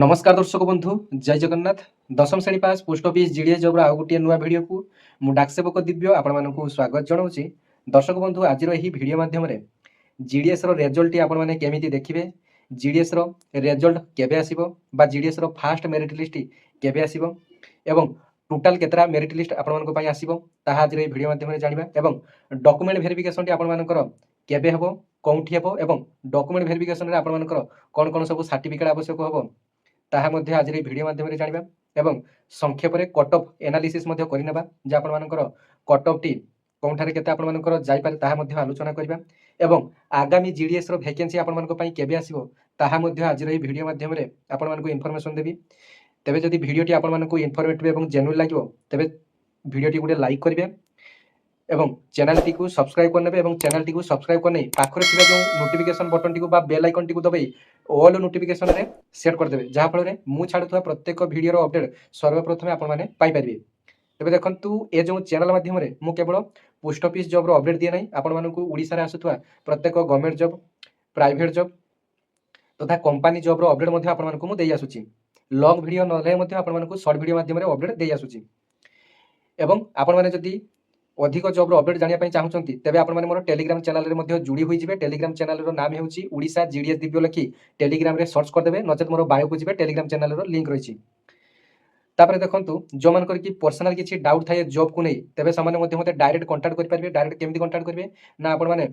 नमस्कार दर्शक बंधु जय जगन्नाथ दशम श्रेणी पास पोस्ट ऑफिस जीडीएस जॉब आउ गोटे नुआ भिडियो को मु डाकसेवक दिव्य आपण मानकु स्वागत जनाऊँगी। दर्शक बंधु आज भिडियो माध्यम जीडीएस रेजल्ट आपण मैंने केमिति देखिए, जीडीएस रेजल्ट केबे आसीबो बा जीडीएस फास्ट मेरिट लिस्ट केबे आसीबो एवं टोटाल केतरा मेरिट लिस्ट आपण मानक पई आसीबो ताहा आज भिडियो माध्यम जानिबा एवं डॉक्यूमेंट वेरिफिकेशन टी आपण मानकर केबे हबो कोउठी हबो एवं डॉक्यूमेंट वेरिफिकेशन रे आपण मानकर कोन कोन सब सर्टिफिकेट आवश्यक हबो ताहा मध्य आज भिडियो माध्यम जानिबा एवं संक्षेप में कट ऑफ एनालिसिस मध्य करनेबा जे आपण मानकर कट ऑफ टी कोनठारे केते आपण मानकर जाई पारे ताहा मध्य आलोचना करबा एवं आगामी जीडीएस रो वैकेंसी आपण मानक पई केबे आसीबो ताहा मध्य आज भिडियो माध्यम आपण मानक इन्फॉर्मेशन देबी। तेबे जदि भिडियोटी आपण मानक इन्फॉर्मेटिव एवं जेन्युइन लागिवो तेबे भिडियोटी गुटे लाइक करिवे एवं चैनल टी को सब्सक्राइब करने एवं चैनल टी को सब्सक्राइब करने पाखरे थिबा जो नोटिफिकेशन बटन टी को बा बेल आइकन टी को दबाई ऑल नोटिफिकेशन रे सेट कर देबे जहा फल रे मु छाडुथवा प्रत्येक वीडियो रो अपडेट सर्वप्रथम आपण माने पाई परिबे। तेबे देखंतु ए जो चैनल माध्यम रे मु केवल पोस्ट ऑफिस जॉब रो अपडेट दिए नै आपण मानकु ओडिसा रे आसुथवा प्रत्येक गवर्नमेंट जॉब प्राइवेट जॉब तथा कंपनी जॉब रो अपडेट मध्ये आपण मानकु मु देई आसुची। लॉन्ग वीडियो नले मध्ये आपण मानकु शॉर्ट वीडियो माध्यम रे अपडेट देई आसुची एवं आपण माने जदी अधिक जॉब अपडेट जानिया चाहूँगी तेज आप मोर टेलीग्राम चैनल में जोड़ी होइजिबे। टेलीग्राम चैनल नाम होउची ओडिशा जीडीएस दिव्य लिखि टेलीग्राम रे सर्च करदेबे नचेत मोर बायो को जिबे टेलीग्राम चैनल रो लिंक रही। तापर देखंतु जो मानकर कि पर्सनल किसी डाउट थाए जॉब को नहीं तेबे सामान्य मते डायरेक्ट कांटेक्ट कर पारिबे। डायरेक्ट केमती कांटेक्ट करिवे ना आपण माने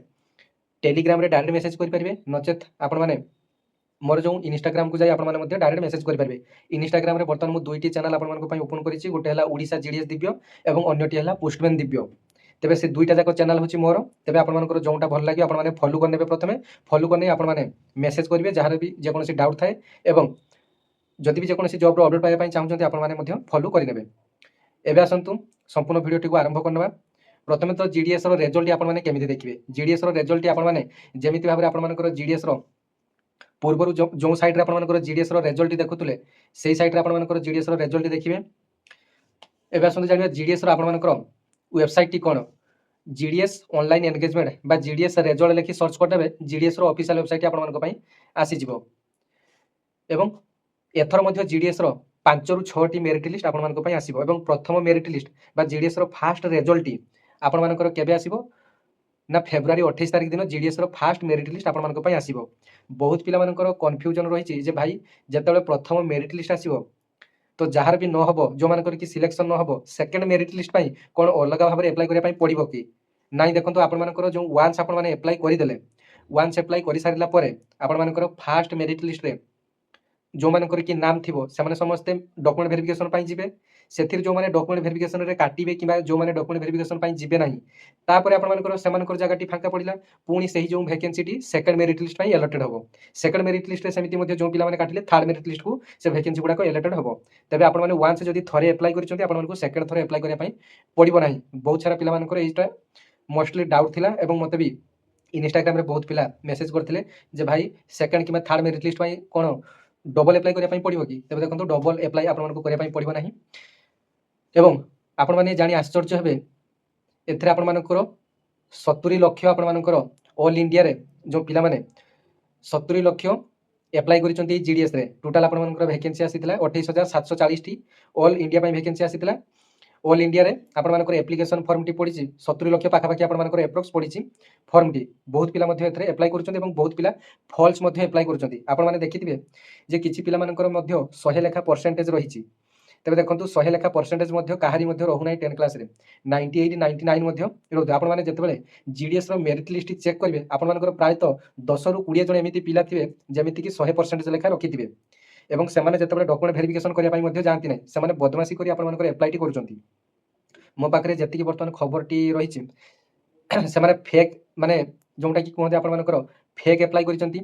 टेलीग्राम रे डायरेक्ट मेसेज कर पारिबे नचेत आपण माने मोर जो इंस्टाग्राम को जाई आपण माने मते डायरेक्ट मेसेज कर पारिबे। इंस्टाग्राम रे बर्तमान मु दुईटी चैनल आपण मानक पई ओपन करिछि गोटे हला ओडिशा जीडीएस दिव्य एवं अन्यटी हला पोस्टमैन दिव्य। तेबे से दुईटा जाक चैनल होची मोर तेबे आपण मानकर जोंटा भल लागि आपण माने फॉलो करनेबे। प्रथमे फॉलो करने आपण माने मेसेज करिवे जहार भी जे कोनोसी डाउट थाए एवं जदि भी जे कोनोसी जॉब रो अपडेट पाइबा पई चाहउछन्ती आपण माने मध्य फॉलो करिनेबे। एबे आसंतु संपूर्ण वीडियो टी को आरंभ करनबा। प्रथमे तो जीडीएस रो रिजल्ट आपण माने केमिति देखिबे। जीडीएस रो रिजल्ट आपण माने जेमिति भाबरे आपण मानकर जीडीएस रो पूर्वरु जो साइड रे आपण मानकर जीडीएस रो रिजल्ट देखुतले सेही साइड रे आपण मानकर जीडीएस रो रिजल्ट देखिबे। एबे आसंतु जानिबा जीडीएस रो आपण मानकर वेबसाइट टी कोन जीडीएस ऑनलाइन एंगेजमेंट बा जीडीएस रिजल्ट लिखि सर्च करदेबे जीडीएस रो ऑफिशियल वेबसाइट आपण मानक पई आसी जिवो एवं एथर मध्य जीडीएस रो 5 रु 6 टी मेरिट लिस्ट आपण मानक पई आसीबो एवं प्रथम मेरिट लिस्ट बा जीडीएस रो फास्ट रिजल्ट टी आपण मानकर केबे आसीबो ना फेब्रुआरी 28 तारिख दिन जीडीएस रो फास्ट मेरिट लिस्ट आपण मानक पई आसीबो। बहुत पिला मानकर कन्फ्यूजन रहिछि जे भाई जेतेबेले प्रथम मेरिट लिस्ट आसीबो तो जहार भी न हबो जो मानकर कि सिलेक्शन न हबो सेकंड मेरिट लिस्ट पई कोन अलग भाव रे अप्लाई करिया पई पड़िबो कि नाइ। देखंतु आपण मानकर जो वांस आपण माने अप्लाई करि देले वांस अप्लाई करि सारिला परे आपण मानकर फास्ट मेरिट लिस्ट रे जो मानकर कि नाम थिबो से माने समस्त डॉक्यूमेंट वेरिफिकेशन पई जिबे। सेथिर जो माने डॉक्यूमेंट वेरिफिकेशन रे काटिबे किबा जो माने डॉक्यूमेंट वेरिफिकेशन पई जिबे नाही तापर आपण मानकर से मानकर जगह टी फांका पड़िला पुनी सही जो vacancy T second merit list पई अलॉटेड हबो। सेकंड मेरिट लिस्ट रे समिति मध्ये जो पिला माने काटिले थर्ड मेरिट लिस्ट को से वैकेंसी गुडा को अलॉटेड हबो। तबे आपण माने वांस जदी थरे अप्लाई करिसंती आपण मानको सेकंड थरे अप्लाई करिया पई पड़िबो नाही। बहुत सारा पिला मानकर एटा मोस्टली डाउट थिला एवं मते भी इंस्टाग्राम रे बहुत पिला मेसेज करथिले जे भाई सेकंड किबा थर्ड मेरिट लिस्ट पई कोन डबल अप्लाई करिया पई पड़िबो कि तबे देखंतु डबल अप्लाई आपण मानको करिया पई पड़िबो नाही। एवं आपण माने जानि आश्चर्य हेबे एथरे आपण मानकर 70 लाख आपण मानकर ऑल इंडिया रे जो पिला माने 70 लाख अप्लाई करिसंती जीडीएस रे टोटल आपण मानकर वैकेंसी आसीतिला 28740 टी ऑल इंडिया पई वैकेंसी आसीतिला। ऑल इंडिया रे आपण मानकर एप्लिकेशन फॉर्म टी पड़ी 70 लाख पाखा पाखी आपण मानकर एप्रोक्स पड़ी फॉर्म टी बहुत पिला मध्ये एथरे अप्लाई करूछंती एवं बहुत पिला फॉल्स मध्ये अप्लाई करूछंती। आपण माने देखिथिबे जे किछि पिला मानकर मध्ये 100 लेखा परसेंटेज रहिछि तेबे देखंतु 100 लेखा परसेंटेज मध्ये काहारी मध्ये रहु नाही 10 क्लास रे 98 99 मध्ये रहु। आपण माने जेतेबेले जीडीएस रो मेरिट लिस्ट चेक करिवे आपण मानकर प्रायतः 10 रु 20 जण एमिति पिला थिबे जेमिति कि 100% लेखा रखिथिबे एवं सेमाने जेतेबेले डॉक्यूमेंट वेरिफिकेशन करिया पई मध्ये जानती नाही सेमाने बदमाशी करी आपण मानकर अप्लाई टी करूछंती। मो पाखरे जति कि वर्तमान खबर टी रहिछि सेमाने फेक माने जोंटा कि कहते आपण मानकर फेक अप्लाई करिसंती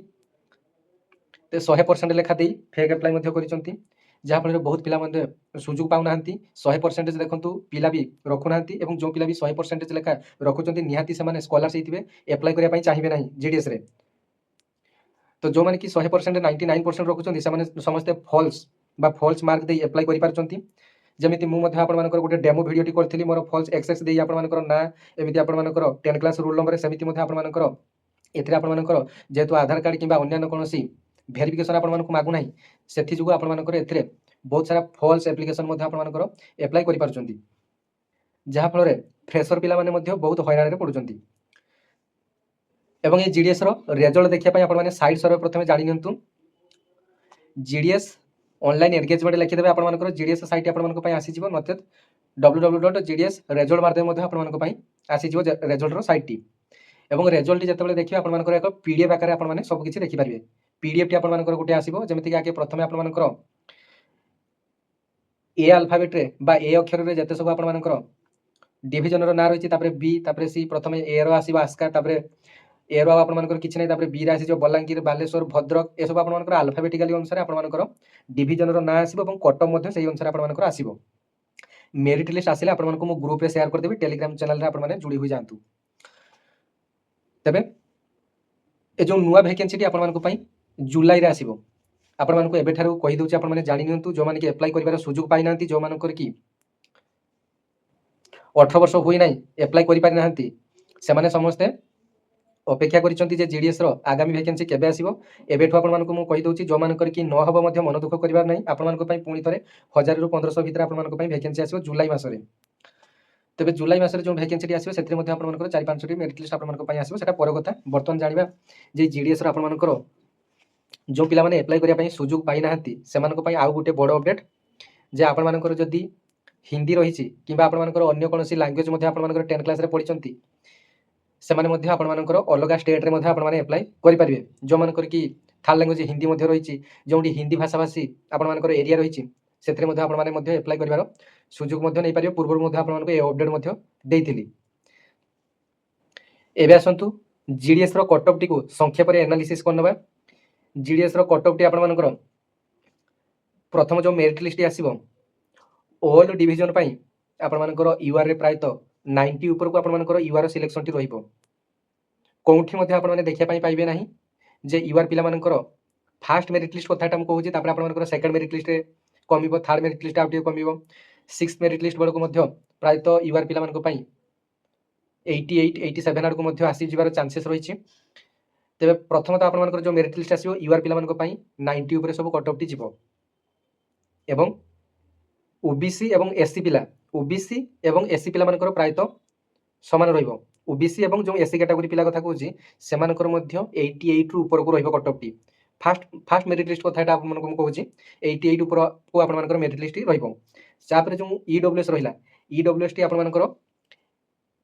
ते 100% लेखा देई फेक अप्लाई मध्ये करिसंती जहाँ फल बहुत पिला मध्ये सुযোগ पाउना 100% देखंतु पिला भी रखु नांती एवं जो पिला भी 100% लेखा रखुचंती निहाती से माने स्कॉलरशिप हितबे अप्लाई करिया पई चाहिबे नाही जीडीएस रे। तो जो माने कि 100% 99% रखुचंती से माने समस्त फॉल्स मार्क दे अप्लाई करि पारचंती। जेमिति मु मध्ये आपण मानकर गोटे डेमो वीडियो टी करथिली मोर फॉल्स एक्सेस देई आपण मानकर ना एमिति आपण मानकर 10 क्लास रूल नंबर सेमिति मध्ये आपण मानकर एथरे आपण मानकर जेतु आधार कार्ड किबा अन्य कोनोसी भेरिफिकेशन आपको मागु नाही सेथि जुगु आपनकर एथिरे बहुत सारा फॉल्स एप्लिकेशन मध्ये आपनकर एप्लाई करि पारुचंती जहा फल रे फ्रेशर पिला माने मध्ये बहुत हैरान रे पडुचंती। एवं ये जीडीएस रो रिजल्ट देखिया पई आपन माने साइट सर्वे प्रथमे जानि नियंतु जीडीएस ऑनलाइन एंगेजमेंट लिखि देबे आपन मानकर जीडीएस साइट आपन मानक पई आसी जिवो नचेत www.gds result मारदे मध्ये आपन मानक पई आसी जिवो रिजल्ट रो साइट टी एवं रिजल्ट टी जतबेले देखिबे आपन मानकर एक पीडीएफ आकार आपन माने सब किछि देखि परिबे। पीडीएफ टी आपन मानकर गुटे आसीबो जेमिति कि आके प्रथमे आपन मानकर ए अल्फाबेट रे बा ए अक्षर रे जते सब आपन मानकर डिवीजन रो ना रहिछि तापरे बी तापरे सी प्रथमे ए रो आसीबो आस्का तापरे ए रो आपन मानकर किछि नै तापरे बी रे आसी जो बलांगीर बालेश्वर भद्रक ए सब आपन मानकर अल्फाबेटिकली अनुसार आपन मानकर डिवीजन रो ना आसीबो एवं कटअप मध्ये सेही अनुसार आपन मानकर आसीबो। मेरिट लिस्ट आसिले आपन मानक मो ग्रुप रे शेयर कर देबी टेलीग्राम चैनल रे आपन माने जुड़ी होई जांतु। तबे ए जो नुवा वैकेंसी टी आपन मानक पई जुलाई रे आसीबो आपन मानक एबे ठारू कहि दउची आपन माने जानि नियंतु जो माने कि अप्लाई करिवार सुযোগ पाइ नांती जो मानकर कि 18 वर्ष होई नाही अप्लाई करि पारि नांती से माने समस्त अपेक्षा करिसंती जे जीडीएस रो आगामी वैकेंसी केबे आसीबो एबेठु आपन मानक मु कहि दउची जो मानकर कि न हबो मध्ये मन दुख करिवार नाही आपन मानक पई पुनी थरे 1000 रु 1500 भितर आपन मानक पई वैकेंसी आसीबो जुलाई मासरे। तबे जुलाई मासरे जो वैकेंसी टी आसीबो सेथरे मध्ये आपन मानकर 4-5 टी मेरिट लिस्ट आपन मानक पई आसीबो सेटा पर कथा बर्तन जानिबा जे जीडीएस रो आपन मानकर जो पिला माने अप्लाई करिया पई सुযোগ पाइ नांती से मानक पई आउ गुटे बड़ अपडेट जे आपन मानकर जदी हिंदी रहिछि किबा आपन मानकर अन्य कोनोसी लैंग्वेज मध्ये आपन मानकर 10 क्लास रे पढिचंती से माने मध्ये आपन मानकर अलगा स्टेट रे मध्ये आपन माने अप्लाई करि परिबे जो मानकर कि थर्ड लैंग्वेज हिंदी मध्ये रहिछि जोंडी हिंदी भाषा भाषी आपन मानकर एरिया रहिछि सेथरे मध्ये आपन माने मध्ये अप्लाई करिवार सुযোগ मध्ये नै परिबे। पूर्व मध्ये आपन मानकर ए अपडेट मध्ये देइथिली। एबे आसंतु जीडीएस रो कटअप टी को संक्षेप रे एनालिसिस करनबा। जीडीएस रो कटअप टी आपन मानकर प्रथम जो मेरिट लिस्ट आसीबो ऑल डिवीजन पई आपन मानकर यूआर रे प्रायत 90 ऊपर को आपन मानकर यूआर सिलेक्शन टी रहिबो कोउठी मध्ये आपन माने देखिया पई पाइबे नाही जे यूआर पिला मानकर फर्स्ट मेरिट लिस्ट कथाटा हम कहूची तापर आपन मानकर सेकंड मेरिट लिस्ट रे कमिबो थर्ड मेरिट लिस्ट आउट कमिबो सिक्स्थ मेरिट लिस्ट बळको मध्ये प्रायत यूआर पिला मानक पई 88 87 आड़ को मध्ये आसी जिवार चांसेस रहिछि। तबे प्रथम तो आपन मानकर जो मेरिट लिस्ट आसीबो यूआर पिला मानक पई 90 ऊपर सब कट ऑफ टी जिवो एवं ओबीसी एवं एससी पिला ओबीसी एवं एससी पिला मानकर प्रायत समान रहिबो ओबीसी एवं जो एससी कैटेगरी पिला कथा कहूची सेमानकर मध्ये 88 रु ऊपर को रहिबो कट ऑफ टी फर्स्ट मेरिट लिस्ट कथाटा आपन मानक कहूची 88 ऊपर को आपन मानकर मेरिट लिस्ट रहिबो। चापरे जो ईडब्ल्यूएस रहिला ईडब्ल्यूएस टी आपन मानकर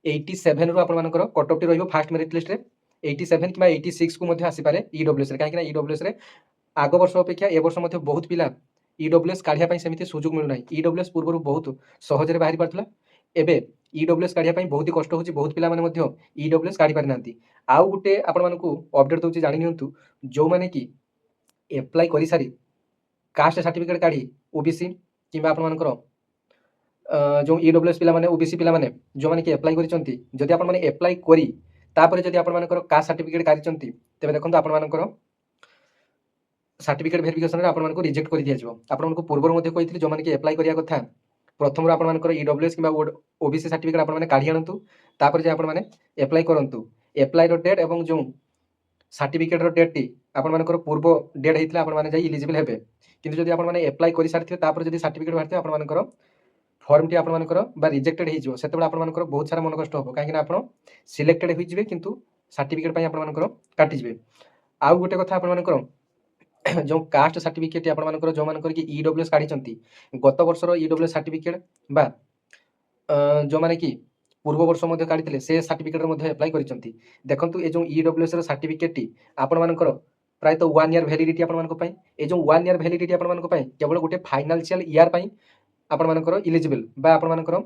87 रु आपन मानकर कट ऑफ टी रहिबो फर्स्ट मेरिट लिस्ट रे 87 किबा 86 को मध्ये आसी पारे ईडब्ल्यूएस रे काहे कि ना ईडब्ल्यूएस रे आगो वर्ष अपेक्षा ए वर्ष मध्ये बहुत पिला ईडब्ल्यूएस काढिया पई सेमिति सुযোগ मिलु नाही। ईडब्ल्यूएस पूर्व बहुत सहज रे बाहरी पड़थला एबे ईडब्ल्यूएस काढिया पई बहुत कष्ट होची बहुत पिला माने मध्ये ईडब्ल्यूएस काढी पारि नांती। आउ गुटे आपन मानकू अपडेट दउची जानि नियंतु जो माने कि अप्लाई करि सारी कास्ट सर्टिफिकेट काढी ओबीसी किबा आपन मानकर जो ईडब्ल्यूएस पिला माने ओबीसी पिला माने जो माने कि अप्लाई करिसंती जदि आपन माने अप्लाई करी तापर जदि आपन मानकर कास्ट सर्टिफिकेट काढिसंती तबे देखंतु आपन मानकर सर्टिफिकेट वेरिफिकेशन रे आपन मानको रिजेक्ट करि दिया जिवो। आपन मानको पूर्व मध्ये कहिथिले जो माने कि अप्लाई करिया कथा प्रथम रो आपन मानकर ईडब्ल्यूएस किबा ओबीसी सर्टिफिकेट आपन माने काढी आनंतु तापर जे आपन माने अप्लाई करंतु अप्लाई रो डेट एवं जो सर्टिफिकेट रो डेट टी आपन मानकर पूर्व डेट हेतिला आपन माने जाई एलिजिबल हेबे किंतु जदि आपन माने अप्लाई करि सारथिबे तापर जदि सर्टिफिकेट बाहरते आपन मानकर फॉर्म टी आपन मानकर बा रिजेक्टेड हे जिवो सेतेबेला आपन मानकर बहुत सारा मन कष्ट होबो काहे कि ना आपन सिलेक्टेड होई जिवे किंतु सर्टिफिकेट पई आपन मानकर काटि जिवे। आउ गुटे कथा आपन मानकर जो कास्ट सर्टिफिकेट आपन मानकर जो मानकर कि ईडब्ल्यूएस काढिचंती गत वर्ष रो ईडब्ल्यूएस सर्टिफिकेट बा जो माने कि पूर्व वर्ष मध्ये काढितले से सर्टिफिकेट मध्ये अप्लाई करिचंती देखंतु ए जो ईडब्ल्यूएस रो सर्टिफिकेट टी आपन मानकर प्रायत 1 ईयर वैलिडिटी आपन मानक पई ए जो 1 ईयर वैलिडिटी आपन मानक पई केवल गुटे फाइनेंशियल ईयर पई आपन मानकर एलिजिबल बा आपन मानकर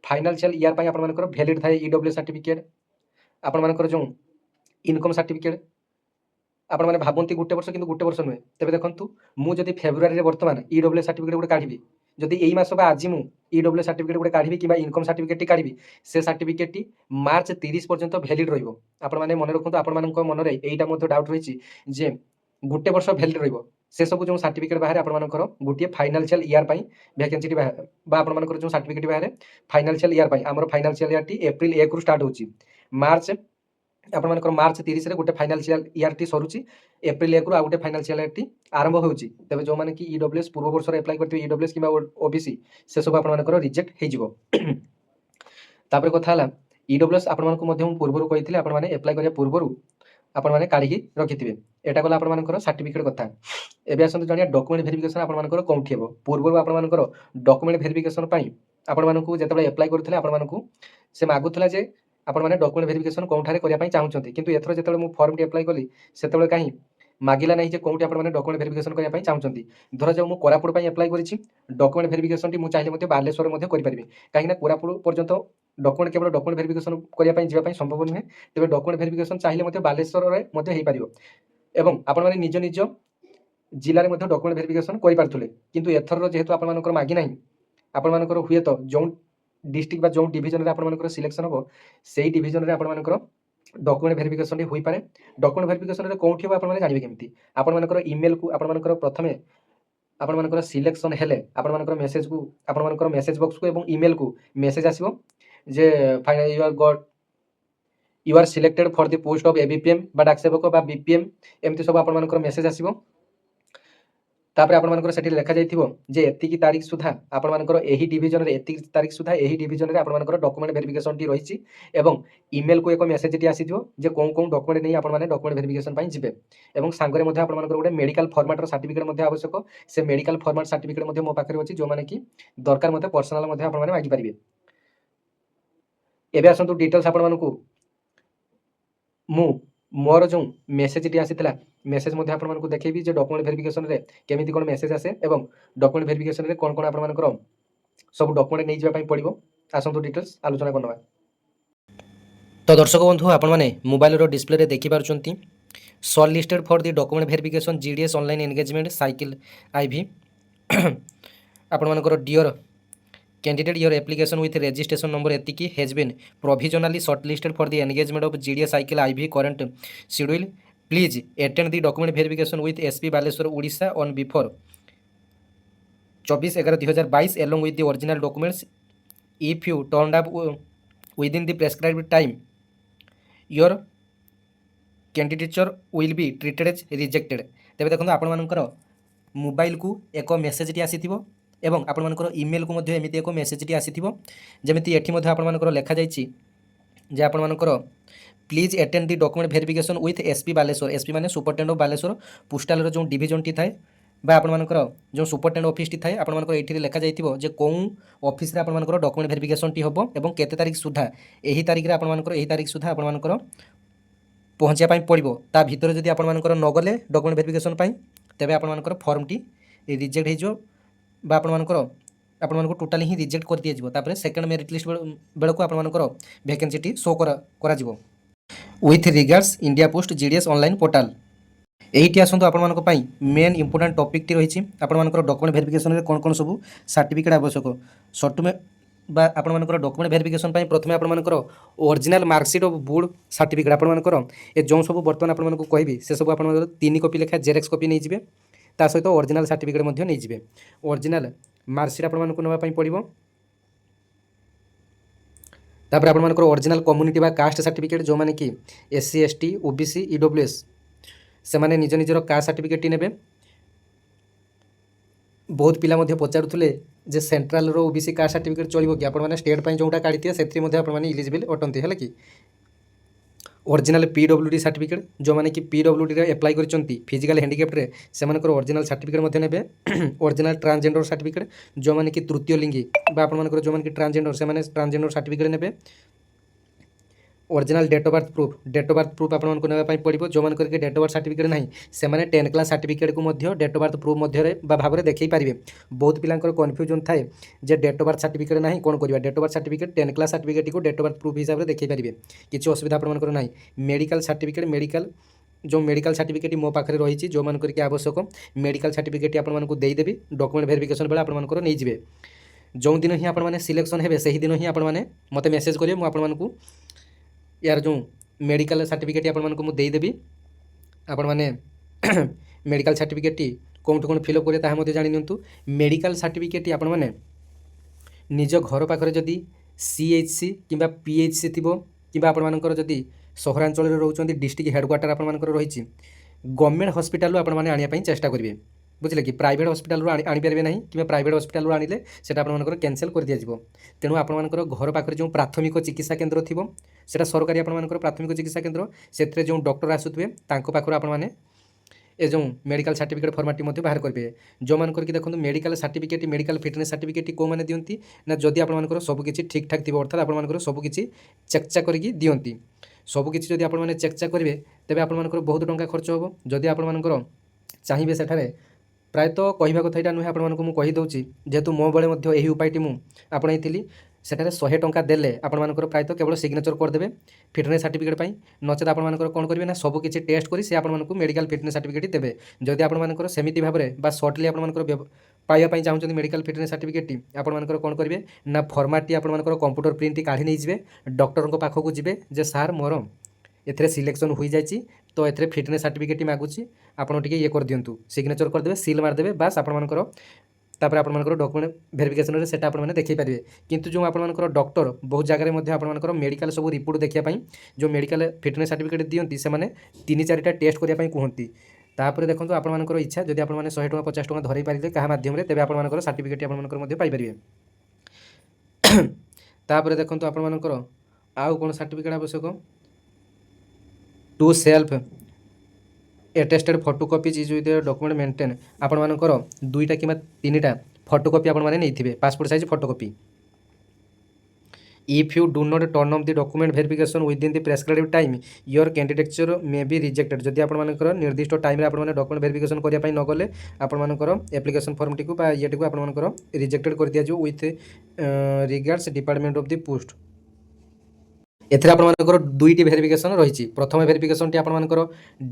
फाइनेंशियल ईयर पई आपन मानकर वैलिड थाए ईडब्ल्यूएस सर्टिफिकेट आपन मानकर जो इनकम सर्टिफिकेट आपन माने भाबंती गुटे वर्ष किंतु गुटे वर्ष नुहे तबे देखंतु मु जदि फेब्रुआरी रे वर्तमान ईडब्ल्यूएस सर्टिफिकेट गुटे काढिबी जदि एई मास बा आजि मु ईडब्ल्यूएस सर्टिफिकेट गुटे काढिबी किबा इनकम सर्टिफिकेट टी काढिबी से सर्टिफिकेट टी मार्च 30 पर्यंत वैलिड रहिबो। आपन माने मन रखंतु आपन मानक मन रे एईटा मध्ये डाउट रहिछि जे गुटे वर्ष वैलिड रहिबो से सब जो सर्टिफिकेट बाहर आपन मानकर गुटे फाइनेंशियल ईयर पई वैकेंसी टी बाहर बा आपन मानकर जो सर्टिफिकेट बाहर फाइनेंशियल ईयर पई हमर फाइनेंशियल ईयर टी अप्रैल 1 रु स्टार्ट होछि मार्च ଆପଣମାନଙ୍କର ମାର୍ଚ୍ଚ 30ରେ ଗୋଟେ ଫାଇନାନ୍ସିଆଲ ଇୟର୍ଟି ସରୁଛି, ଏପ୍ରିଲ 1ରୁ ଆଉ ଗୋଟେ ଫାଇନାନ୍ସିଆଲ ଇୟର୍ଟି ଆରମ୍ଭ ହେଉଛି। ତେବେ ଯେଉଁମାନେ କି ଇଡବ୍ଲ୍ୟୁଏସ୍ ପୂର୍ବ ବର୍ଷରେ ଆପ୍ଲାଏ କରିଥିବେ ଇଡବ୍ଲ୍ୟୁଏସ୍ କିମ୍ବା ଓବିସି ସେସବୁ ଆପଣମାନଙ୍କର ରିଜେକ୍ଟ ହେଇଯିବ। ତାପରେ କଥା ହେଲା ଇଡବ୍ଲ୍ୟୁଏସ୍ ଆପଣମାନଙ୍କୁ ମଧ୍ୟ ମୁଁ ପୂର୍ବରୁ କହିଥିଲି ଆପଣମାନେ ଆପ୍ଲାଏ କରିବା ପୂର୍ବରୁ ଆପଣମାନେ କାଢ଼ିକି ରଖିଥିବେ। ଏଇଟା ଗଲା ଆପଣମାନଙ୍କର ସାର୍ଟିଫିକେଟ୍ କଥା। ଏବେ ଆସନ୍ତୁ ଜାଣିବା ଡକୁମେଣ୍ଟ ଭେରିଫିକେସନ୍ ଆପଣମାନଙ୍କର କେଉଁଠି ହେବ। ପୂର୍ବରୁ ଆପଣମାନଙ୍କର ଡକୁମେଣ୍ଟ ଭେରିଫିକେସନ୍ ପାଇଁ ଆପଣମାନଙ୍କୁ ଯେତେବେଳେ ଆପ୍ଲାଏ କରୁଥିଲେ ଆପଣମାନଙ୍କୁ ସେ ମାଗୁଥିଲା ଯେ ଆପଣମାନେ ଡକୁମେଣ୍ଟ ଭେରିଫିକେସନ୍ କେଉଁଠାରେ କରିବା ପାଇଁ ଚାହୁଁଛନ୍ତି, କିନ୍ତୁ ଏଥର ଯେତେବେଳେ ମୁଁ ଫର୍ମଟି ଆପ୍ଲାଏ କଲି ସେତେବେଳେ କାହିଁ ମାଗିଲା ନାହିଁ ଯେ କେଉଁଠି ଆପଣମାନେ ଡକୁମେଣ୍ଟ ଭେରିଫିକେସନ୍ କରିବା ପାଇଁ ଚାହୁଁଛନ୍ତି। ଧରାଯାଉ ମୁଁ କୋରାପୁଟ ପାଇଁ ଆପ୍ଲାଏ କରିଛି, ଡକୁମେଣ୍ଟ ଭେରିଫିକେସନ୍ଟି ମୁଁ ଚାହିଁଲେ ମଧ୍ୟ ବାଲେଶ୍ୱରରେ ମଧ୍ୟ କରିପାରିବି, କାହିଁକିନା କୋରାପୁଟ ପର୍ଯ୍ୟନ୍ତ ଡକୁମେଣ୍ଟ କେବଳ ଡକୁମେଣ୍ଟ ଭେରିଫିକେସନ୍ କରିବା ପାଇଁ ଯିବା ପାଇଁ ସମ୍ଭବ ନୁହେଁ। ତେବେ ଡକୁମେଣ୍ଟ ଭେରିଫିକେସନ୍ ଚାହିଁଲେ ମଧ୍ୟ ବାଲେଶ୍ୱରରେ ମଧ୍ୟ ହେଇପାରିବ ଏବଂ ଆପଣମାନେ ନିଜ ନିଜ ଜିଲ୍ଲାରେ ମଧ୍ୟ ଡକୁମେଣ୍ଟ ଭେରିଫିକେସନ୍ କରିପାରୁଥିଲେ। କିନ୍ତୁ ଏଥରର ଯେହେତୁ ଆପଣମାନଙ୍କର ମାଗି ନାହିଁ, ଆପଣମାନଙ୍କର ହୁଏତ ଯେଉଁ ডিস্ট্রিক্ট বা ଯେଉଁ ডিভিଜନରେ ଆପଣମାନଙ୍କର ସିଲେକ୍ସନ୍ ହେବ ସେଇ ডিভিଜନରେ ଆପଣମାନଙ୍କର ଡକୁମେଣ୍ଟ ଭେରିଫିକେସନ୍ଟି ହୋଇପାରେ। ଡକୁମେଣ୍ଟ ଭେରିଫିକେସନ୍ରେ କେଉଁଠି ହେବ ଆପଣମାନେ ଜାଣିବେ କେମିତି? ଆପଣମାନଙ୍କର ଇମେଲ୍କୁ ଆପଣମାନଙ୍କର ପ୍ରଥମେ ଆପଣମାନଙ୍କର ସିଲେକ୍ସନ୍ ହେଲେ ଆପଣମାନଙ୍କର ମେସେଜକୁ ଆପଣମାନଙ୍କର ମେସେଜ ବକ୍ସକୁ ଏବଂ ଇମେଲ୍କୁ ମେସେଜ ଆସିବ ଯେ you are selected for the post of ABPM ବା ଡାକସେବକ ବା ବିପିଏମ୍, ଏମିତି ସବୁ ଆପଣମାନଙ୍କର ମେସେଜ ଆସିବ। ତାପରେ ଆପଣମାନଙ୍କର ସେଠି ଲେଖାଯାଇଥିବ ଯେ ଏତିକି ତାରିଖ ସୁଦ୍ଧା ଆପଣମାନଙ୍କର ଏହି ଡିଭିଜନରେ ଏତିକି ତାରିଖ ସୁଦ୍ଧା ଏହି ଡିଭିଜନରେ ଆପଣମାନଙ୍କର ଡକୁମେଣ୍ଟ ଭେରିଫିକେସନ୍ଟି ରହିଛି ଏବଂ ଇମେଲ୍କୁ ଏକ ମେସେଜଟି ଆସିଥିବ ଯେ କେଉଁ ଡକୁମେଣ୍ଟ ନେଇ ଆପଣମାନେ ଡକୁମେଣ୍ଟ ଭେରିଫିକେସନ୍ ପାଇଁ ଯିବେ ଏବଂ ସାଙ୍ଗରେ ମଧ୍ୟ ଆପଣମାନଙ୍କର ଗୋଟେ ମେଡ଼ିକାଲ ଫର୍ମାଟ୍ର ସାର୍ଟିଫିକେଟ୍ ମଧ୍ୟ ଆବଶ୍ୟକ। ସେ ମେଡ଼ିକାଲ ଫର୍ମାଟ୍ ସାର୍ଟିଫିକେଟ୍ ମଧ୍ୟ ମୋ ପାଖରେ ଅଛି, ଯେଉଁମାନେ କି ଦରକାର ମୋତେ ପର୍ସନାଲ ମଧ୍ୟ ଆପଣମାନେ ମାଗିପାରିବେ। ଏବେ ଆସନ୍ତୁ ଡିଟେଲ୍ସ ଆପଣମାନଙ୍କୁ ମୁଁ ମୋର ଯେଉଁ ମେସେଜଟି ଆସିଥିଲା ମେସେଜ ମଧ୍ୟ ଆପଣମାନଙ୍କୁ ଦେଖେଇବି ଯେ ଡକୁମେଣ୍ଟ ଭେରିଫିକେସନ୍ରେ କେମିତି କ'ଣ ମେସେଜ ଆସେ ଏବଂ ଡକୁମେଣ୍ଟ ଭେରିଫିକେସନ୍ରେ କ'ଣ କ'ଣ ଆପଣମାନଙ୍କର ସବୁ ଡକୁମେଣ୍ଟ ନେଇଯିବା ପାଇଁ ପଡ଼ିବ। ଆସନ୍ତୁ ଡିଟେଲ୍ସ ଆଲୋଚନା କରିନେବା। ତ ଦର୍ଶକ ବନ୍ଧୁ ଆପଣମାନେ ମୋବାଇଲର ଡିସ୍ପ୍ଲେରେ ଦେଖିପାରୁଛନ୍ତି short listed for the document verification GDS online engagement cycle IV. ଆପଣମାନଙ୍କର dear candidate your application with registration number etiki has been provisionally shortlisted for the engagement of GDS cycle IV current schedule. Please attend the document verification with SP Baleshwar Odisha on before 24/11/2022 along with the original documents. If you turned up within the prescribed time, your candidature will be treated as rejected. ତେବେ ଦେଖନ୍ତୁ ଆପଣମାନଙ୍କର ମୋବାଇଲକୁ ଏକ ମେସେଜଟି ଆସିଥିବ ଏବଂ ଆପଣମାନଙ୍କର ଇମେଲକୁ ମଧ୍ୟ ଏମିତି ଏକ ମେସେଜଟି ଆସିଥିବ ଯେମିତି ଏଠି ମଧ୍ୟ ଆପଣମାନଙ୍କର ଲେଖାଯାଇଛି ଯେ ଆପଣମାନଙ୍କର please attend the document verification with SP Baleshwar. SP ମାନେ ସୁପରିଟେଣ୍ଡେଣ୍ଟ ଅଫ୍ ବାଲେଶ୍ୱର ପୋଷ୍ଟାଲର ଯେଉଁ ଡିଭିଜନଟି ଥାଏ ବା ଆପଣମାନଙ୍କର ଯେଉଁ ସୁପରିଟେଣ୍ଡେଣ୍ଟ ଅଫିସଟି ଥାଏ ଆପଣମାନଙ୍କର ଏଇଠି ଲେଖାଯାଇଥିବ ଯେ କେଉଁ ଅଫିସରେ ଆପଣମାନଙ୍କର ଡକୁମେଣ୍ଟ ଭେରିଫିକେସନ୍ଟି ହେବ ଏବଂ କେତେ ତାରିଖ ସୁଦ୍ଧା ଏହି ତାରିଖରେ ଆପଣମାନଙ୍କର ଏହି ତାରିଖ ସୁଦ୍ଧା ଆପଣମାନଙ୍କର ପହଞ୍ଚିବା ପାଇଁ ପଡ଼ିବ। ତା ଭିତରେ ଯଦି ଆପଣମାନଙ୍କର ନଗଲେ ଡକୁମେଣ୍ଟ ଭେରିଫିକେସନ୍ ପାଇଁ ତେବେ ଆପଣମାନଙ୍କର ଫର୍ମଟି ରିଜେକ୍ଟ ହେଇଯିବ ବା ଆପଣମାନଙ୍କୁ ଟୋଟାଲି ହିଁ ରିଜେକ୍ଟ କରିଦିଆଯିବ। ତାପରେ ସେକେଣ୍ଡ ମେରିଟ୍ ଲିଷ୍ଟ ବେଳକୁ ଆପଣମାନଙ୍କର ଭ୍ୟାକେନ୍ସିଟି ଶୋ କରାଯିବ। With regards India post GDS online portal. এইটি আসন্তু আপনার মেন ইম্পর্টাট টপিকটি রয়েছে আপনার ডকুমেন্ট ভেরিফিকেসনের কোণ কোণ সবু সার্টিফিকেট আবশ্যক সফটওয়্যার বা আপনার ডকুমেন্ট ভেরিফিকেসন প্রথমে আপনার অরিজিনাল মার্কସିଟ୍ অফ বোর্ড সার্টিফিকেট আপনার এ যে সব বর্তমান আপনার কবি সেসব আপনার 3 কপি লেখা জেরক্স কপি নিয়ে তা সহিত অরিজিনাল সার্টিফিকেট নিয়ে অরিজিনাল মার্কସିଟ୍ আপনার নেওয়া পড়ব। তারপরে আপনার অরিজিনাল কম্যুনিটি বা কাস্ট সার্টিফিকেট যে কি SC ST OBC EWS ସେମାନେ ନିଜ ନିଜର କାଷ୍ଟ ସାର୍ଟିଫିକେଟ୍ଟି ନେବେ। ବହୁତ ପିଲା ମଧ୍ୟ ପଚାରୁଥିଲେ ଯେ ସେଣ୍ଟ୍ରାଲର OBC କାଷ୍ଟ ସାର୍ଟିଫିକେଟ୍ ଚଳିବ କି, ଆପଣମାନେ ଷ୍ଟେଟ୍ ପାଇଁ ଯେଉଁଟା କାଢ଼ିଥିବେ ସେଥିରେ ମଧ୍ୟ ଆପଣମାନେ ଇଲିଜିବଲ୍ ଅଟନ୍ତି ହେଲା କି। ଅରିଜିନାଲ PWD ସାର୍ଟିଫିକେଟ୍ ଯେଉଁମାନେ କି PWDରେ ଆପ୍ଲାଏ କରିଛନ୍ତି ଫିଜିକାଲ୍ ହ୍ୟାଣ୍ଡିକ୍ୟାପ୍ଟରେ ସେମାନଙ୍କର ଅରିଜିନାଲ ସାର୍ଟିଫିକେଟ୍ ମଧ୍ୟ ନେବେ। ଅରିଜିନାଲ ଟ୍ରାନ୍ସଜେଣ୍ଡର ସାର୍ଟିଫିକେଟ୍ ଯେଉଁମାନେ କି ତୃତୀୟ ଲିଙ୍ଗୀ ବା ଆପଣମାନଙ୍କର ଯେଉଁମାନେ କି ଟ୍ରାନ୍ସଜେଣ୍ଡର ସେମାନେ ଟ୍ରାନ୍ସଜେଣ୍ଡର ସାର୍ଟିଫିକେଟ୍ ନେବେ। Original date of birth proof আপনার নেওয়া পড়ব। যে ডেট অফ বার্থ সার্টিফিকেট না সে 10th class certificate date of birth proof ভাবে দেখে পারে। বহুত পিলাঙ্কর কনফ্ୟୁଜন থাকে যে ডেট অফ বার্থ সার্টিফিকেট না কোণ করা। Date of birth certificate 10th class certificate date of birth proof হিসাবে দেখে পারে, কিছু অসুবিধা আপনার না। মেডিকাল সার্টিফিকেট जो मेडिकल सर्टिफिकेट मो पाखे रही जो मानक आवश्यक मेडिकल सर्टिफिकेट आपको देदेवि डॉक्यूमेंट वेरिफिकेशन बेले आपको नहीं। जो दिन ही आपने सिलेक्शन हे से दिन ही आपने मत मेसेज करेंगे मुझे यार जो मेडिकल सर्टिफिकेट आपको मुझे देदेवि। आपण मैंने मेडिकल सर्टिफिकेट कौन कौन फिलअप करेंगे ताकि जानी नियंतु। मेडिकल सर्टिफिकेट आपण मैंने निज घर पाखे जदि CHC कि PHC थी कि आपण जदि ସହରାଞ୍ଚଳରେ ରହୁଛନ୍ତି ଡିଷ୍ଟ୍ରିକ୍ଟ ହେଡ଼କ୍ୱାର୍ଟର ଆପଣମାନଙ୍କର ରହିଛି ଗଭର୍ଣ୍ଣମେଣ୍ଟ ହସ୍ପିଟାଲରୁ ଆପଣମାନେ ଆଣିବା ପାଇଁ ଚେଷ୍ଟା କରିବେ। ବୁଝିଲେ କି ପ୍ରାଇଭେଟ୍ ହସ୍ପିଟାଲରୁ ଆଣିପାରିବେ ନାହିଁ କିମ୍ବା ପ୍ରାଇଭେଟ୍ ହସ୍ପିଟାଲରୁ ଆଣିଲେ ସେଇଟା ଆପଣମାନଙ୍କର କ୍ୟାନସେଲ୍ କରିଦିଆଯିବ। ତେଣୁ ଆପଣମାନଙ୍କର ଘର ପାଖରେ ଯେଉଁ ପ୍ରାଥମିକ ଚିକିତ୍ସା କେନ୍ଦ୍ର ଥିବ ସେଇଟା ସରକାରୀ ଆପଣମାନଙ୍କର ପ୍ରାଥମିକ ଚିକିତ୍ସା କେନ୍ଦ୍ର, ସେଥିରେ ଯେଉଁ ଡକ୍ଟର ଆସୁଥିବେ ତାଙ୍କ ପାଖରୁ ଆପଣମାନେ ଏ ଯେଉଁ ମେଡ଼ିକାଲ ସାର୍ଟିଫିକେଟ୍ ଫର୍ମାଟଟି ମଧ୍ୟ ବାହାର କରିବେ। ଯେଉଁମାନଙ୍କର କି ଦେଖନ୍ତୁ medical certificate medical fitness certificate କେଉଁମାନେ ଦିଅନ୍ତି ନା ଯଦି ଆପଣମାନଙ୍କର ସବୁକିଛି ଠିକ୍ଠାକ୍ ଥିବ, ଅର୍ଥାତ୍ ଆପଣମାନଙ୍କର ସବୁକିଛି ଚେକ୍ଚାକ୍ କରିକି ଦିଅନ୍ତି। ସବୁକିଛି ଯଦି ଆପଣମାନେ ଚେକ୍ଚାକ୍ କରିବେ ତେବେ ଆପଣମାନଙ୍କର ବହୁତ ଟଙ୍କା ଖର୍ଚ୍ଚ ହେବ। ଯଦି ଆପଣମାନଙ୍କର ଚାହିଁବେ ସେଠାରେ ପ୍ରାୟତଃ କହିବା କଥା ଏଇଟା ନୁହେଁ, ଆପଣମାନଙ୍କୁ ମୁଁ କହିଦେଉଛି ଯେହେତୁ ମୋ ବେଳେ ମଧ୍ୟ ଏହି ଉପାୟଟି ମୁଁ ଆପଣେଇଥିଲି। ସେଠାରେ 100 ଟଙ୍କା ଦେଲେ ଆପଣମାନଙ୍କର ପ୍ରାୟତଃ କେବଳ ସିଗ୍ନେଚର୍ କରିଦେବେ ଫିଟନେସ୍ ସାର୍ଟିଫିକେଟ୍ ପାଇଁ, ନଚେତ୍ ଆପଣମାନଙ୍କର କ'ଣ କରିବେ ନା ସବୁ କିଛି ଟେଷ୍ଟ କରି ସେ ଆପଣମାନଙ୍କୁ ମେଡ଼ିକାଲ ଫିଟନେସ୍ ସାର୍ଟିଫିକେଟ୍ ଦେବେ। ଯଦି ଆପଣମାନଙ୍କର ସେମିତି ଭାବରେ ବା ସର୍ଟଲି ଆପଣମାନଙ୍କର ପାଇବା ପାଇଁ ଚାହୁଁଛନ୍ତି ମେଡ଼ିକାଲ ଫିଟନେସ୍ ସାର୍ଟିଫିକେଟ୍ଟି, ଆପଣମାନଙ୍କର କ'ଣ କରିବେ ନା ଫର୍ମାଟଟି ଆପଣମାନଙ୍କର କମ୍ପ୍ୟୁଟର ପ୍ରିଣ୍ଟଟି କାଢ଼ି ନେଇଯିବେ, ଡକ୍ଟରଙ୍କ ପାଖକୁ ଯିବେ ଯେ ସାର୍ ମୋର ଏଥିରେ ସିଲେକ୍ସନ୍ ହୋଇଯାଇଛି ତ ଏଥିରେ ଫିଟନେସ୍ ସାର୍ଟିଫିକେଟ୍ଟି ମାଗୁଛି, ଆପଣ ଟିକେ ଇଏ କରିଦିଅନ୍ତୁ, ସିଗ୍ନେଚର୍ କରିଦେବେ, ସିଲ୍ ମାରିଦେବେ, ବାସ୍ ଆପଣମାନଙ୍କର ତାପରେ ଆପଣମାନଙ୍କର ଡକ୍ୟୁମେଣ୍ଟ ଭେରିଫିକେସନରେ ସେଟା ଆପଣମାନେ ଦେଖାଇ ପାରିବେ। କିନ୍ତୁ ଯେଉଁ ଆପଣମାନଙ୍କର ଡକ୍ଟର ବହୁତ ଜାଗାରେ ମଧ୍ୟ ଆପଣମାନଙ୍କର ମେଡ଼ିକାଲ ସବୁ ରିପୋର୍ଟ ଦେଖିବା ପାଇଁ ଯେଉଁ ମେଡ଼ିକାଲ ଫିଟନେସ୍ ସାର୍ଟିଫିକେଟ୍ ଦିଅନ୍ତି ସେମାନେ 3-4ଟା ଟେଷ୍ଟ କରିବା ପାଇଁ କୁହନ୍ତି। ତାପରେ ଦେଖନ୍ତୁ ଆପଣମାନଙ୍କର ଇଚ୍ଛା, ଯଦି ଆପଣମାନେ 100 ଟଙ୍କା 50 ଟଙ୍କା ଧରେଇ ପାରିଲେ କାହା ମାଧ୍ୟମରେ ତେବେ ଆପଣମାନଙ୍କର ସାର୍ଟିଫିକେଟ୍ ଆପଣମାନଙ୍କର ମଧ୍ୟ ପାଇପାରିବେ। ତାପରେ ଦେଖନ୍ତୁ ଆପଣମାନଙ୍କର ଆଉ କ'ଣ ସାର୍ଟିଫିକେଟ୍ ଆବଶ୍ୟକ, two self attested photocopies is with document maintain, ଆପଣମାନଙ୍କର 2ଟା କିମ୍ବା 3ଟା ଫଟୋକପି ଆପଣମାନେ ନେଇଥିବେ, passport size photocopy. If you do not turn up the document verification within the prescribed time, your candidature may be rejected। ଯଦି ଆପଣମାନଙ୍କର ନିର୍ଦ୍ଦିଷ୍ଟ ଟାଇମ୍ରେ ଆପଣମାନେ ଡକ୍ୟୁମେଣ୍ଟ ଭେରିଫିକେସନ୍ କରିବା ପାଇଁ ନ ଗଲେ ଆପଣମାନଙ୍କର ଆପ୍ଲିକେସନ୍ ଫର୍ମଟିକୁ ବା ଇଏଟିକୁ ଆପଣମାନଙ୍କର ରିଜେକ୍ଟେଡ୍ କରିଦିଆଯିବ with regards department of the post. ଏଥିରେ ଆପଣମାନଙ୍କର 2ଟି ଭେରିଫିକେସନ୍ ରହିଛି। ପ୍ରଥମ ଭେରିଫିକେସନ୍ଟି ଆପଣମାନଙ୍କର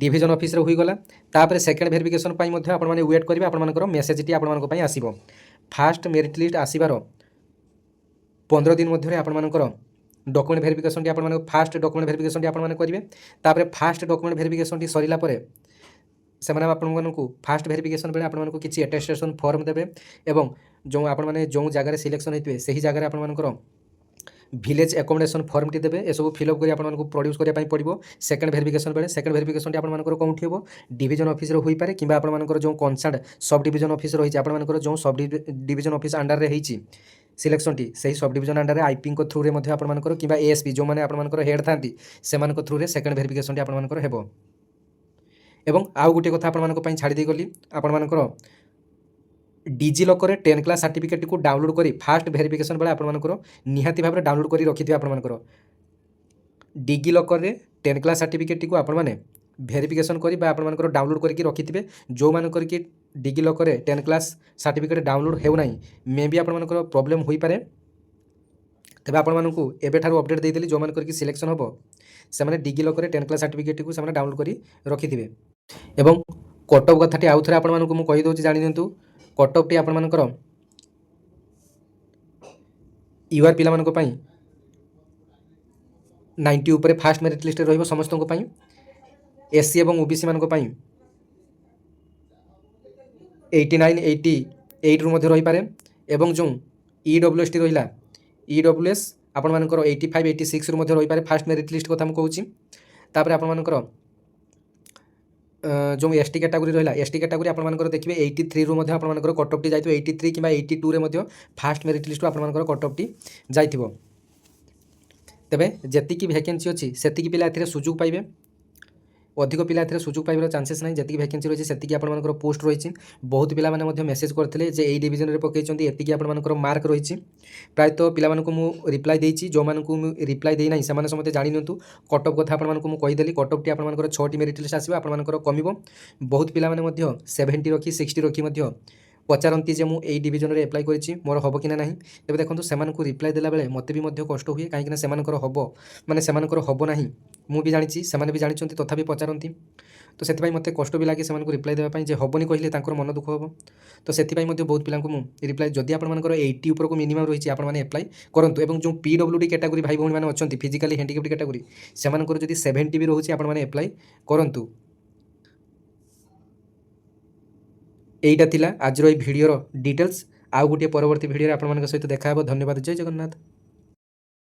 ଡିଭିଜନ୍ ଅଫିସରେ ହୋଇଗଲା, ତାପରେ ସେକେଣ୍ଡ ଭେରିଫିକେସନ୍ ପାଇଁ ମଧ୍ୟ ଆପଣମାନେ ୱେଟ୍ କରିବେ, ଆପଣମାନଙ୍କର ମେସେଜଟି ଆପଣମାନଙ୍କ ପାଇଁ ଆସିବ। ଫାଷ୍ଟ ମେରିଟ୍ ଲିଷ୍ଟ ଆସିବାର 15 ଦିନ ମଧ୍ୟରେ ଆପଣମାନଙ୍କର ଡକ୍ୟୁମେଣ୍ଟ ଭେରିଫିକେସନ୍ଟି ଆପଣମାନଙ୍କ ଫାଷ୍ଟ ଡକ୍ୟୁମେଣ୍ଟ ଭେରିଫିକେସନ୍ଟି ଆପଣମାନେ କରିବେ। ତାପରେ ଫାଷ୍ଟ ଡକ୍ୟୁମେଣ୍ଟ ଭେରିଫିକେସନ୍ଟି ସରିଲା ପରେ ସେମାନେ ଆପଣମାନଙ୍କୁ ଫାଷ୍ଟ ଭେରିଫିକେସନ୍ ବେଳେ ଆପଣମାନଙ୍କୁ କିଛି ଆଟେଷ୍ଟେସନ୍ ଫର୍ମ ଦେବେ ଏବଂ ଆପଣମାନେ ଯେଉଁ ଜାଗାରେ ସିଲେକ୍ସନ୍ ହୋଇଥିବେ ସେହି ଜାଗାରେ ଆପଣମାନଙ୍କର ভিলেজ একোমোডেসন ফর্মটি দেবে, এসবু ফিল অপ করে আপনার প্রড্ୟୁସ୍ করা পড়ব। সেকেন্ড ভেরিফিকেসন বেড়ে সেকেন্ড ভেরিফিকেসনটি আপনার কোটি হব ডিভিজন অফিসে হয়ে পড়ে কিংবা আপনার যে কনসার্ন সব ডিভিজন অফিস রয়েছে আপনার যে সব ডিভিজন অফিস আন্ডারে হয়েছি সিলেকশনটি সেই সব ডিভিজন আন্ডারে আইপি থ্রুরে আপনার কিংবা এএসপি যে আপনার হেড থাকে সে থ্রুরে সেকেন্ড ভেরিফিকেসনটি আপনার হব। এবং আউ গোটে কথা আপনার ছাড়ি দিয়ে গলি আপনার ডিজিলকরে 10 ক্লাস সার্টিফিকেট को डाउनलोड करी फास्ट वेरिफिकेशन बेले आपनकर निहाती भाव डाउनलोड करी रखिथिबे। आपनकर डिजिलकर 10 क्लास सार्टिफिकेट को आपण माने वेरिफिकेशन करी बा आपनकर डाउनलोड करके रखिथिबे। जो मानकर कि डिजिलकर 10 क्लास सार्टिफिकेट डाउनलोड हेउ नाही मे बी आपनकर प्रॉब्लम होई पारे, तबे आपण मानकू एबे ठारू अपडेट देई देली जो मानकर कि सिलेक्शन होबो से माने डिजिलकर 10 क्लास सार्टिफिकेट को से माने डाउनलोड करी रखिथिबे। एवं कटअप कथाटी आउ थरे आपण मानकू मु कहि दोची जानि दियंतु। कटअपटी आपनकर यूआर पिला मानक पई 90 ऊपर फास्ट मेरिट लिस्ट रहिबो समस्तक पई। एससी एवं ओबीसी मानक पई 89 88 रु मध्ये रहि पारे एवं जो ईडब्ल्यूएस टी रहिला ईडब्ल्यूएस आपण मानकर 85 86 रु मध्ये रहि पारे। फास्ट मेरिट लिस्ट कथा मु कहूची। तापर आपण मानकर जो एसटी कैटेगरी रहा एसटी कैटेगरी आपंकर देखिए 83 रु आपंकर कटअपटी जाइए 83 कि 82 रे फास्ट मेरिट लिस्ट आपंकर कटअपटी जाइए। तेबे जेतिकी वैकेंसी अच्छी सेतिकी पिला एथिरे सुযোগ पाइबे, अधिक पिला एथिरे सुযোগ पाइबार चांसेस नहीं। जेतिकी वैकेंसी रही सेतिकी आपंकर पोस्ट रही। बहुत पिला माने मध्य मेसेज करते जे एई डिविजन रे पकईचंती एतिकी आपंकर मार्क रही। प्रायतः पिला मानकु मु रिप्लाई देइची, जो मानकु मु रिप्लाई देइ नाही सेमाने समते जानि नियंतु। कटअप कथा आपण मानकु मु कहि देली। कटअपटी आपंकर 6टी मेरिट लिस्ट आसीबो, आपंकर कमिबो। बहुत पिला माने मध्य 70 रखी 60 रखी मध्य पचारती जे मुझे डिविजन रे एप्लाई करिछि मोर हबो कि ना नहीं। तेबे देखंतु सेमानकु रिप्लाई देला बेले मते भी मध्य कष्ट हुए काहेकि ना सेमानकर हबो माने सेमानकर हबो नाही मु भी जानिछि सेमाने भी जानिछंती तथापि पचारती। तो सेथिपाई मते कष्ट भी लागे सेमानकु रिप्लाई देबा पई जे हबोनी कहिले तांकर मन दुख हबो। तो सेथिपाई मध्य बहुत पिलांकु मु रिप्लाई जदि आपण मानकर 80 ऊपर को मिनिमम रहिछि आपण माने एप्लाई करंतु। एवं जो पीडब्ल्यूडी कैटेगरी भाई भौणी माने अछंती फिजिकली हैंडिकैप्ड कैटेगरी सेमानकर जदि 70 भी रहुछि आपण माने एप्लाई करंतु। एटा थिला आजर भिडियोर डिटेल्स। आउ गोटे परवर्ती भिडियो आपन सहित देखा। धन्यवाद। जय जगन्नाथ।